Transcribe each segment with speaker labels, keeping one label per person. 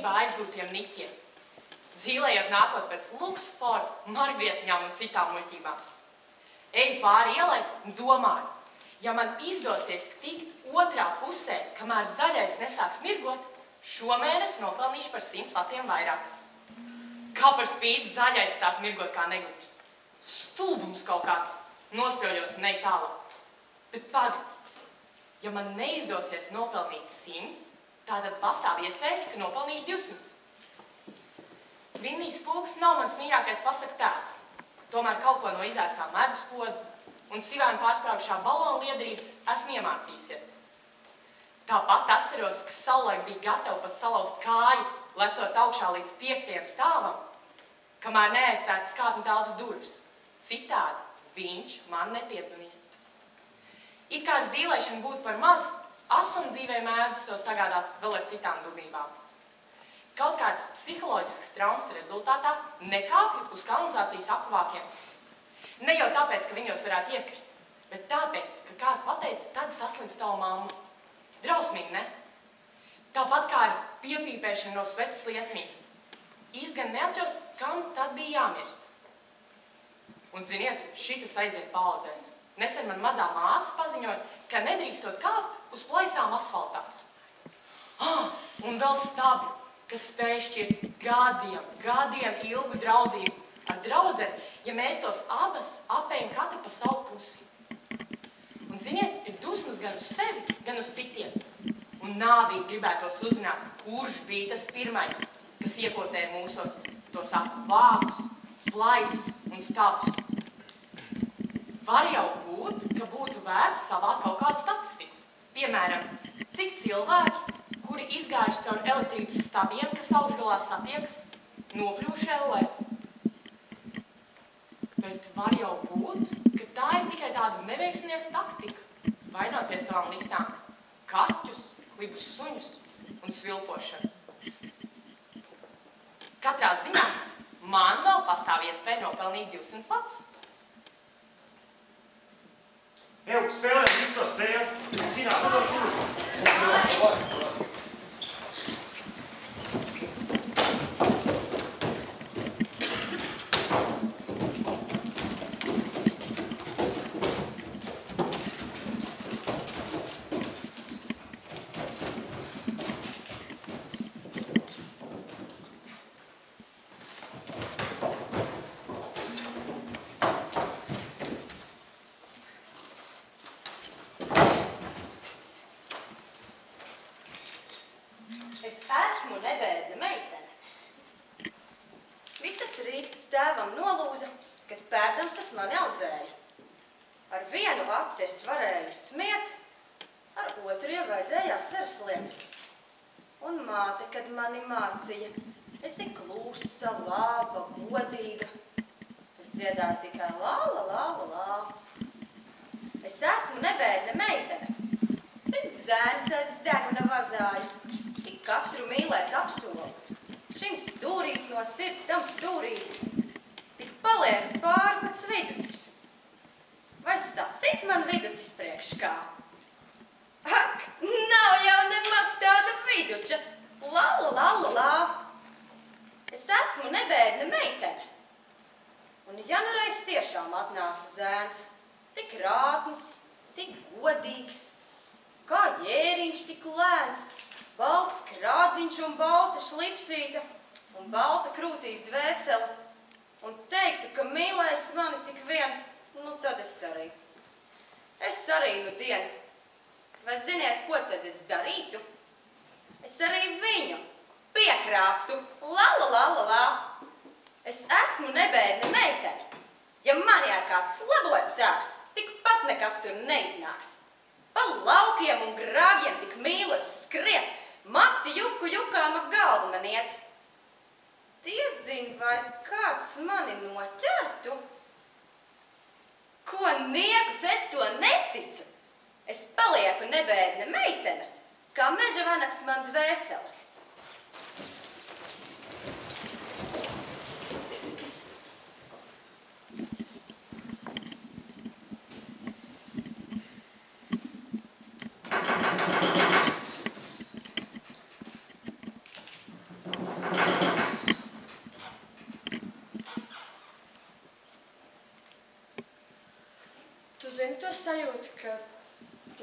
Speaker 1: pilnībā aizgūtiem niķiem, zīlējot nākot pēc Luksusforu, margrietiņām un citām muļķībām. Eju pāri ielai un domāju, ja man izdosies tikt otrā pusē, kamēr zaļais nesāks mirgot, šomēnes nopelnīšu par 100 latiem vairāk. Kā par spīti zaļais sāk mirgot kā negudrs. Stulbums kaut kāds, nospļaujos un eju tālāk. Bet pagad, ja man neizdosies nopelnīt 100, tātad pastāv iespēja, ka nopelnīšu 200. Vinnijas pulks nav mans mīļākais pasaku tēls. Tomēr kaut ko no izēstā meduskoda un sivēm pārsprāgušā balonu liederības esmu iemācījusies. Tāpat atceros, ka savulaik bija gatava pat salauzt kājas, lecot augšā līdz 5. stāvam, kamēr neaiztērta skāpņu telpas durvis. Citādi viņš man nepiezvanīs. It kā ar zīlēšanu būtu par maz, asuma dzīvē mēdus to sagādāt vēl ar citām durnībām. Kaut kādas psiholoģiskas traumas rezultātā nekāpju uz kanalizācijas apkvākiem. Ne jau tāpēc, ka viņos varētu iekrist, bet tāpēc, ka kāds pateica, tad saslims tavu mammu. Drausmīgi, ne? Tāpat kā ar piepīpēšanu no sveces liesmīs. Īsti gan neatceros, kam tad bija jāmirst. Un ziniet, šitas aiziet paaudzēs. Nesen man mazā māsa paziņoja, ka nedrīkstot kāpt uz plaisām asfaltā. Un vēl stabļu, kas spēj šķirt gadiem ilgu draudzību ar draudzeni, ja mēs tos abas apējam katru pa savu pusi. Un ziniet, ir dusmas gan uz sevi, gan uz citiem. Un nāvīgi gribētos uzzināt, kurš bija tas pirmais, kas iekotēja mūsos, to saku, vāgus, plaisas un stabus. Var jau būt, ka būtu vērts savāt kaut kādu statistiku. Piemēram, cik cilvēki, kuri izgājuši caur elektrības stabiem, kas augšgalā satiekas, nokļuvuši ellē. Bet var jau būt, ka tā ir tikai tāda neveiksmnieka taktika, vainot pie savām likstām kaķus, klibus suņus un svilpošanu. Katrā ziņā man vēl pastāv iespēja nopelnīt 200 latus.
Speaker 2: Eju, spēlējam visu to spēli. Zināt, tur.
Speaker 3: Es esmu nebēda meitene. Visas rīkstas tēvam nolūza, kad pēdams tas mani audzēja. Ar vienu aci es varēju smiet, ar otru jau vajadzēja asaras liet. Un māte, kad mani mācīja, esi klusa, laba, godīga. Es dziedāju tikai lāla, lāla, lāla. Es esmu nebēda meitene. 100 zēnus aiz deguna vazāju. Tik katru mīlēt apsolu. Šim stūrīts no sirds, tam stūrītis. Tik paliek pāri pēc viducis. Vai sacīt man viducis priekš kā? Ak, nav jau nemaz tāda viduča. Lala, lala, lā. Es esmu nebēdna meitene. Un ja nu reiz tiešām atnāktu zēns, tik rātnis, tik godīgs, kā jēriņš tik lēns, balts krādziņš un balta šlipsīta un balta krūtīs dvēsele, un teiktu, ka mīlēs mani tik vien, nu tad es arī. Es arī nu dienu. Vai ziniet, ko tad es darītu? Es arī viņu piekrāptu. Lala, lala, lā. Es esmu nebēdna meitene. Ja mani ar kāds labot sāks, tikpat nekas tur neiznāks. Pa laukiem un grāvjiem tik mīlos skriet, mati juku jukām ap galvu man iet. Diezin, vai kāds mani noķertu? Ko niekus, es to neticu. Es palieku nebēdna meitene, kā meža vanaks man dvēsele.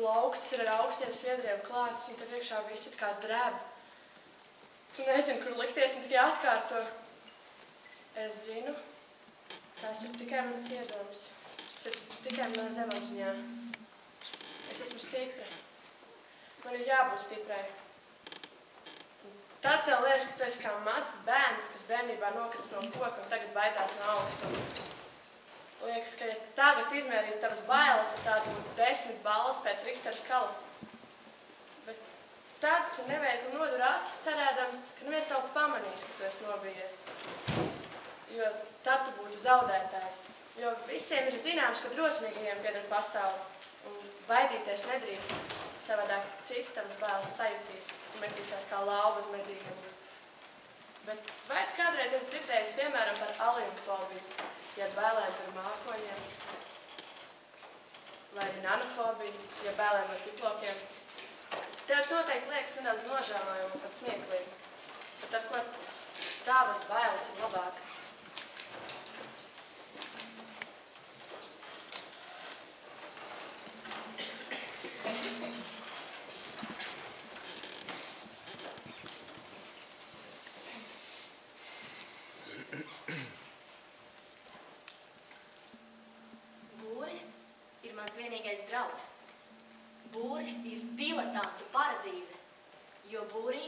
Speaker 4: plaukts ir ar augstiem sviedriem klāts, un tur iekšā viss it kā dreb. Tu nezini, kur likties, un tikai atkārto. Es zinu, tas ir tikai mans iedoms. Tas ir tikai manā zemapziņā. Es esmu stipra. Man ir jābūt stiprai. Tad tev liekas, ka tu esi kā mazs bērns, kas bērnībā nokrits no koka un tagad baidās no augstuma. Liekas, ka ja tagad izmērīt tavas bailes, tad tās būtu 10 balvas pēc Richtera skalas. Bet tad tu neveikli nodur acis cerēdams, ka neviens nav pamanījis, ka tu esi nobijies. Jo tad tu būtu zaudētājs. Jo visiem ir zināms, ka drosmīgajiem pieder pasauli. Un baidīties nedrīkst. Savādāk citi tavas bailes sajutīs un metīsies kā lauva uz medīgumu. Bet vai tu kādreiz esi dzirdējis, piemēram, par aliumfobiju, ja bailēm par mākoņiem? Vai arī nanofobiju, ja bailēm par kiplokiem? Tev noteikti liekas nedaudz nožēlojami un pat smieklīgi. Bet ar ko tavas bailes ir labākas?
Speaker 5: Vienīgais draugs. Būris ir diletantu paradīze, jo būrī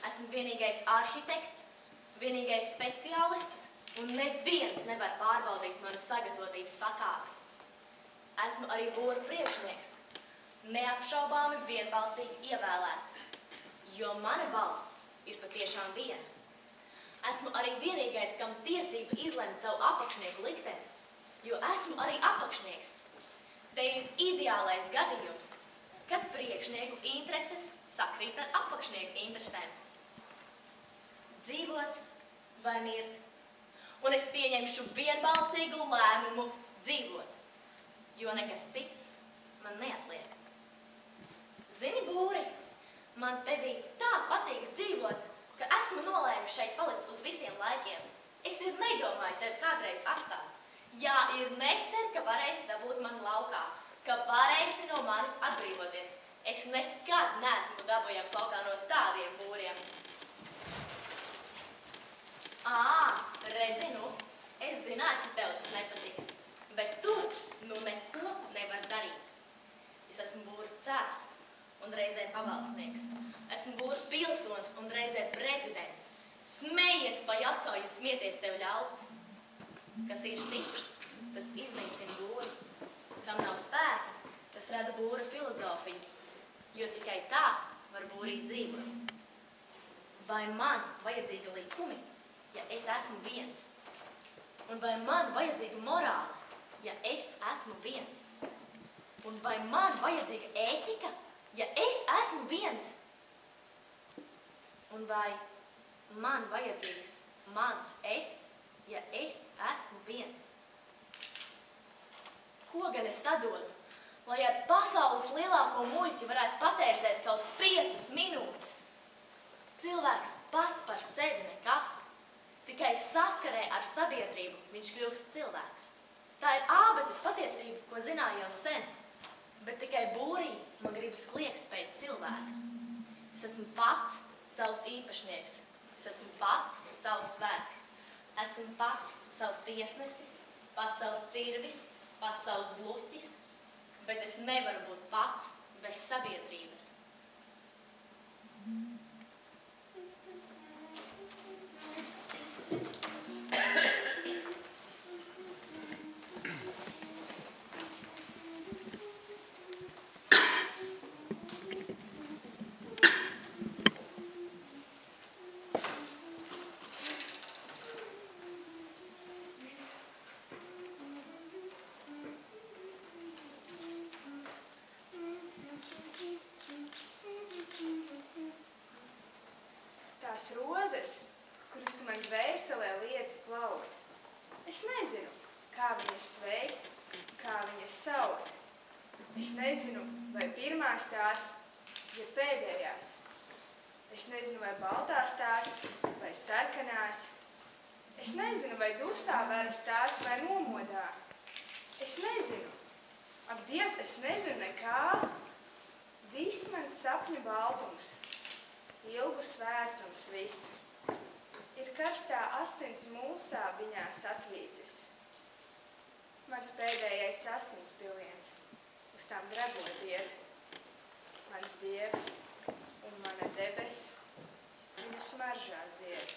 Speaker 5: esmu vienīgais arhitekts, vienīgais speciālists un neviens nevar pārbaudīt manu sagatavotības pakāpi. Esmu arī būru priekšnieks, neapšaubāmi vienbalsīgi ievēlēts, jo mana balss ir patiešām viena. Esmu arī vienīgais, kam tiesība izlemt savu apakšnieku likteni, jo esmu arī apakšnieks. Te ir ideālais gadījums, kad priekšnieku intereses sakrīt ar apakšnieku interesēm. Dzīvot vai mirt, un es pieņemšu vienbalsīgu lēmumu dzīvot, jo nekas cits man neatliek. Zini, būri, man tevī tā patīk dzīvot, ka esmu nolēmis šeit palikt uz visiem laikiem. Es ir nedomāju tevi kādreiz atstāt. Jā, ir necer, ka varēsi dabūt mani laukā, ka varēsi no manis atbrīvoties. Es nekad neesmu dabūjams laukā no tādiem būriem. Redzi, nu, es zināju, ka tev tas nepatiks, bet tu nu neko nevar darīt. Es esmu būru cārs un reizē pavalstnieks. Esmu būru pilsonis un reizē prezidents. Smejies pa jaco, ja smieties tev ļauts. Kas ir stiprs, tas iznīcina būri. Kam nav spēka, tas rada būra filozofiju, jo tikai tā var būrī dzīvot. Vai man vajadzīga likumi, ja es esmu viens? Un vai man vajadzīga morāla, ja es esmu viens? Un vai man vajadzīga ētika, ja es esmu viens? Un vai man vajadzīgs mans es, ja es esmu viens? Ko gan es sadotu, lai ar pasaules lielāko muļķi varētu patērzēt kaut 5 minūtes? Cilvēks pats par sevi nekas, tikai saskarē ar sabiedrību viņš kļūst cilvēks. Tā ir ābeces patiesība, ko zināju jau sen, bet tikai būrī man gribas kliegt pēc cilvēka. Es esmu pats savs īpašnieks, es esmu pats savs spēks, esmu pats savs tiesnesis, pats savs cirvis, pats savs bluķis, bet es nevaru būt pats bez sabiedrības.
Speaker 4: Tās rozes, kuras tu man dvēselē lieci plaukt. Es nezinu, kā viņas sveikt, kā viņas saukt. Es nezinu, vai pirmās tās, ja pēdējās. Es nezinu, vai baltās tās, vai sarkanās. Es nezinu, vai dusā veras tās, vai nomodā. Es nezinu. Ak, Dievs, es nezinu nekā, Viss mans sapņu baltums, ilgu svērtums viss, ir karstā asins mulsā viņās atvīdzis. Mans pēdējais asins piliens uz tām dreboļ iet. Mans dievs un mana debes viņu smaržā zied.